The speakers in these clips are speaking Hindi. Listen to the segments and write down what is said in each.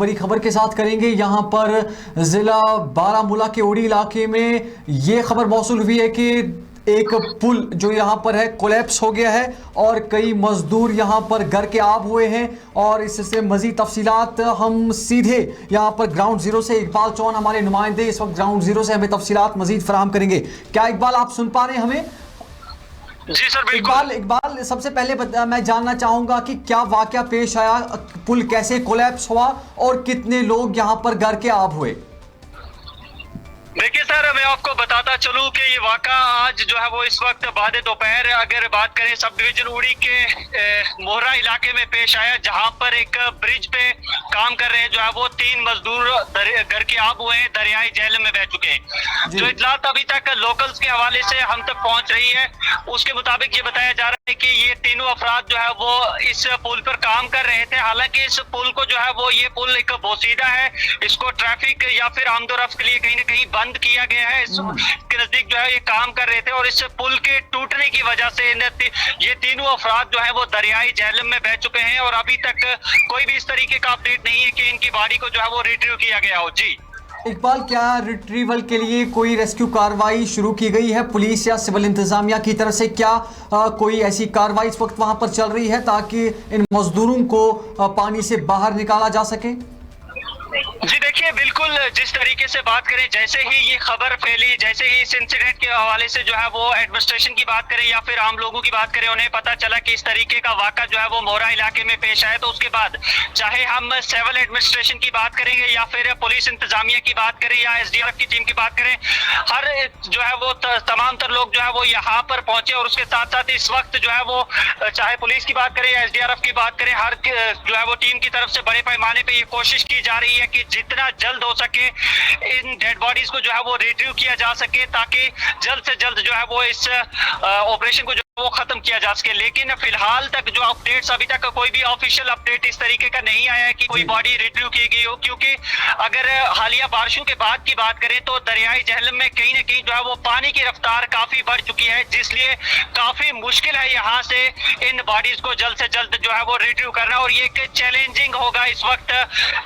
बड़ी खबर के साथ करेंगे। यहाँ पर जिला बारामूला के उड़ी इलाके में ये खबर मौसूल हुई है कि एक पुल जो यहाँ पर है कोलैप्स हो गया है और कई मजदूर यहाँ पर घर के आब हुए हैं। और इससे मजीद तफसीलात हम सीधे यहाँ पर ग्राउंड जीरो से इकबाल चौहान हमारे नुमाइंदे इस वक्त ग्राउंड जीरो से हमें तफसीलात मजीद फराहम करेंगे। क्या इकबाल आप सुन पा रहे हैं हमें? जी सर बिल्कुल। इकबाल सबसे पहले मैं जानना चाहूंगा कि क्या वाकया पेश आया, पुल कैसे कोलैप्स हुआ और कितने लोग यहाँ पर घर के आब हुए? देखिए सर, मैं आपको बताता चलूं कि ये वाक़ा आज जो है वो इस वक्त बाद दोपहर अगर बात करें सब डिवीजन उड़ी के मोहरा इलाके में पेश आया, जहां पर एक ब्रिज पे काम कर रहे हैं जो है वो 3 मजदूर घर के आब हुए हैं, दरियाई झेलम में बह चुके हैं। जो इतलात अभी तक लोकल्स के हवाले से हम तक पहुंच रही है उसके मुताबिक ये बताया जा रहा है कि ये तीनों अफराद जो है वो इस पुल पर काम कर रहे थे। हालांकि इस पुल को जो है वो ये पुल एक बोसीदा है, इसको ट्रैफिक या फिर आमदोरफ्त के लिए कहीं ना कहीं बंद किया गया है। इसके नजदीक जो है ये काम कर रहे थे और इस पुल के टूटने की वजह से ये तीनों अफराद जो है वो दरियाई झेलम में बह चुके हैं और अभी तक कोई भी इस तरीके का अपडेट नहीं है कि इनकी बॉडी को जो है वो रिट्रीव किया गया हो। जी इकबाल, क्या रिट्रीवल के लिए कोई रेस्क्यू कार्रवाई शुरू की गई है पुलिस या सिविल इंतजामिया की तरफ से? क्या कोई ऐसी कार्रवाई इस वक्त वहां पर चल रही है ताकि इन मजदूरों को पानी से बाहर निकाला जा सके? जी देखिए, बिल्कुल जिस तरीके से बात करें, जैसे ही ये खबर फैली, जैसे ही इस इंसिडेंट के हवाले से जो है वो एडमिनिस्ट्रेशन की बात करें या फिर आम लोगों की बात करें, उन्हें पता चला कि इस तरीके का वाक़ा जो है वो मोहरा इलाके में पेश आया, तो उसके बाद चाहे हम सिविल एडमिनिस्ट्रेशन की बात करेंगे या फिर पुलिस इंतजामिया की बात करें या SDRF की टीम की बात करें, हर जो है वो तमाम तर लोग जो है वो यहाँ पर पहुंचे। और उसके साथ साथ इस वक्त जो है वो चाहे पुलिस की बात करें या SDRF की बात करें, हर जो है वो टीम की तरफ से बड़े पैमाने पर ये कोशिश की जा रही है कि जितना जल्द हो सके इन डेड बॉडीज को जो है वो रिट्रीव किया जा सके ताकि जल्द से जल्द जो है वो इस ऑपरेशन को वो खत्म किया जा सके। लेकिन फिलहाल तक जो अपडेट्स, अभी तक कोई भी ऑफिशियल अपडेट इस तरीके का नहीं आया है कि कोई बॉडी रिट्रीव की गई हो, क्योंकि अगर हालिया बारिशों के बाद की बात करें तो दरियाई झेलम में कहीं ना कहीं जो है वो पानी की रफ्तार काफी बढ़ चुकी है, जिसलिए काफी मुश्किल है यहाँ से इन बॉडीज को जल्द से जल्द जो है वो रिट्रीव करना। और ये एक चैलेंजिंग होगा इस वक्त,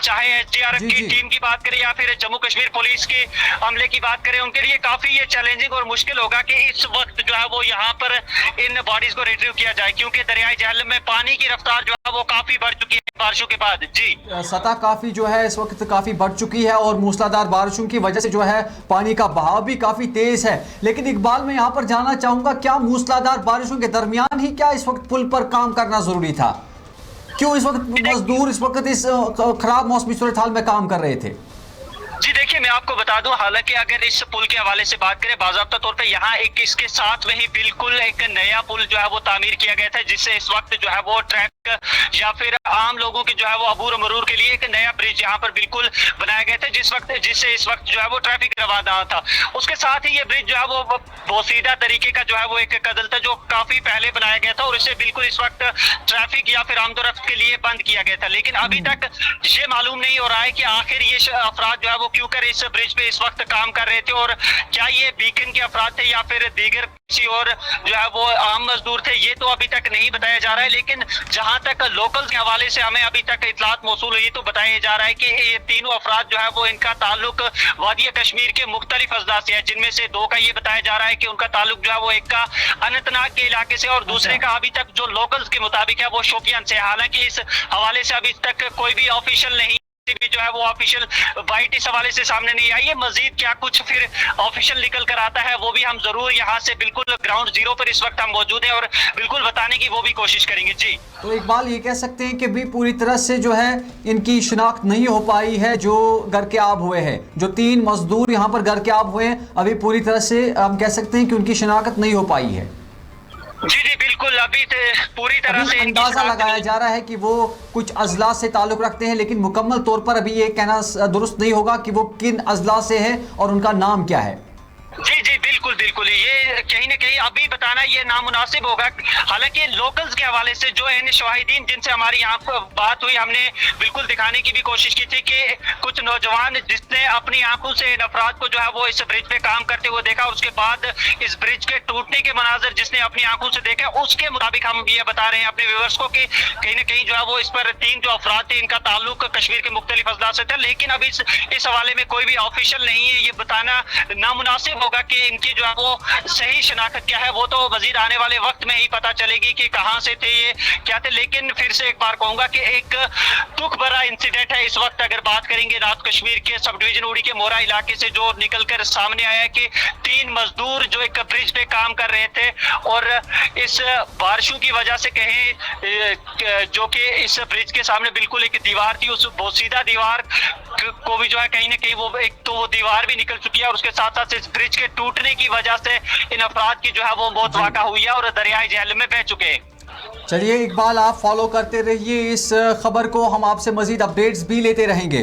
चाहे SDRF की टीम की बात करें या फिर जम्मू कश्मीर पुलिस के अमले की बात करें, उनके लिए काफी ये चैलेंजिंग और मुश्किल होगा कि इस वक्त जो है वो यहाँ पर इन बॉडीज को रिट्रीव किया जाए, क्योंकि दरियाई झेलम में पानी की रफ्तार जो है वो काफी बढ़ चुकी है बारिशों के बाद। जी सतह काफी जो है इस वक्त काफी बढ़ चुकी है और मूसलाधार बारिशों की वजह से जो है पानी का बहाव भी काफी तेज है। लेकिन इकबाल, मैं यहाँ पर जानना चाहूंगा, क्या मूसलाधार बारिशों के दरमियान ही क्या इस वक्त पुल पर काम करना जरूरी था? क्यों इस वक्त मजदूर इस वक्त इस खराब मौसमी सूरत हाल में काम कर रहे थे? जी देखिए, मैं आपको बता दूं, हालांकि अगर इस पुल के हवाले से बात करें, बाज़ाब्ता तौर पे यहाँ एक इसके साथ में ही बिल्कुल एक नया पुल जो है वो तामीर किया गया था, जिससे इस वक्त जो है वो ट्रैक या फिर आम लोगों की जो है वो अबूर मरूर के लिए एक नया ब्रिज यहाँ पर बिल्कुल बनाया गया था, जिससे इस वक्त जो है वो ट्रैफिक रवाना था। उसके साथ ही ये ब्रिज जो है वो बोसीदा तरीके का जो है वो एक कदल था जो काफी पहले बनाया गया था और इसे बिल्कुल इस वक्त ट्रैफिक या फिर आमदोरफ्त के लिए बंद किया गया था। लेकिन अभी तक ये मालूम नहीं हो रहा है कि आखिर ये अफराद जो है वो क्यों कर इस ब्रिज पे इस वक्त काम कर रहे थे और क्या ये बीकन के अफराद थे या फिर दीगर किसी और जो है वो आम मजदूर थे, ये तो अभी तक नहीं बताया जा रहा है। लेकिन जहां तक लोकल्स के हवाले से हमें अभी तक इतलात मौसूल हुई तो बताया जा रहा है कि ये तीनों अफराद जो है वो इनका ताल्लुक वादी कश्मीर के मुख्तलिफ अजला से है, जिनमें से 2 का ये बताया जा रहा है कि उनका ताल्लुक जो है वो एक का अनंतनाग के इलाके से और दूसरे का अभी तक जो लोकल्स के मुताबिक है वो शोपियान से। हालांकि इस हवाले से अभी तक कोई भी ऑफिशियल नहीं भी जो है वो ऑफिशियल बाइट इस हवाले से सामने नहीं आई है। मजीद क्या कुछ फिर ऑफिशियल निकल कर आता है वो भी हम जरूर यहाँ से बिल्कुल ग्राउंड जीरो पर इस वक्त हम मौजूद हैं और बिल्कुल बताने की वो भी कोशिश करेंगे। जी तो इकबाल, ये कह सकते हैं कि भी पूरी तरह से जो है इनकी शिनाख्त नहीं हो पाई है जो घर के आब हुए हैं, जो 3 मजदूर यहाँ पर घर के आब हुए हैं, अभी पूरी तरह से हम कह सकते हैं कि उनकी शिनाख्त नहीं हो पाई है। जी जी बिल्कुल, अभी पूरी तरह से अंदाजा लगाया जा रहा है कि वो कुछ अजला से ताल्लुक रखते हैं, लेकिन मुकम्मल तौर पर अभी ये कहना दुरुस्त नहीं होगा कि वो किन अजला से है और उनका नाम क्या है। जी जी बिल्कुल बिल्कुल, ये कहीं ना कहीं अभी बताना ये नामुनासिब होगा। हालांकि लोकल्स के हवाले से जो इन शवाहिदीन जिनसे हमारी यहाँ पर बात हुई, हमने बिल्कुल दिखाने की भी कोशिश की थी कि कुछ नौजवान जिसने अपनी आंखों से इन अफराद को जो है वो इस ब्रिज पे काम करते हुए देखा, उसके बाद इस ब्रिज के टूटने के मनाजर जिसने अपनी आंखों से देखा, उसके मुताबिक हम ये बता रहे हैं अपने व्यूअर्स को कि कहीं ना कहीं जो है वो इस पर 3 जो अफराद थे इनका ताल्लुक कश्मीर के मुख्तलिफ अजला से था। लेकिन अभी इस हवाले में कोई भी ऑफिशियल नहीं है, ये बताना नामुनासिब होगा कि इनकी जो है वो सही शनाख्त क्या है। वो तो मजीद आने वाले वक्त में ही पता चलेगी कि कहां से थे, ये क्या थे। लेकिन फिर से एक बार कहूंगा कि एक दुख भरा इंसिडेंट है इस वक्त। अगर बात करेंगे नॉर्थ कश्मीर के सब डिवीजन उड़ी के मोरा इलाके से जो निकलकर सामने आया कि 3 मजदूर जो एक ब्रिज पे काम कर रहे थे और इस बारिशों की वजह से कहीं जो कि इस ब्रिज के सामने बिल्कुल एक दीवार थी, उस बोसीदा दीवार को भी जो है कहीं ना कहीं वो एक तो वो दीवार भी निकल चुकी है और उसके साथ साथ इस ब्रिज के टूटने की वजह से इन अफराद की जो है वो मौत वाक़ा हुई है और दरियाई जहलम में बह चुके हैं। चलिए इकबाल, आप फॉलो करते रहिए इस खबर को, हम आपसे मजीद अपडेट्स भी लेते रहेंगे।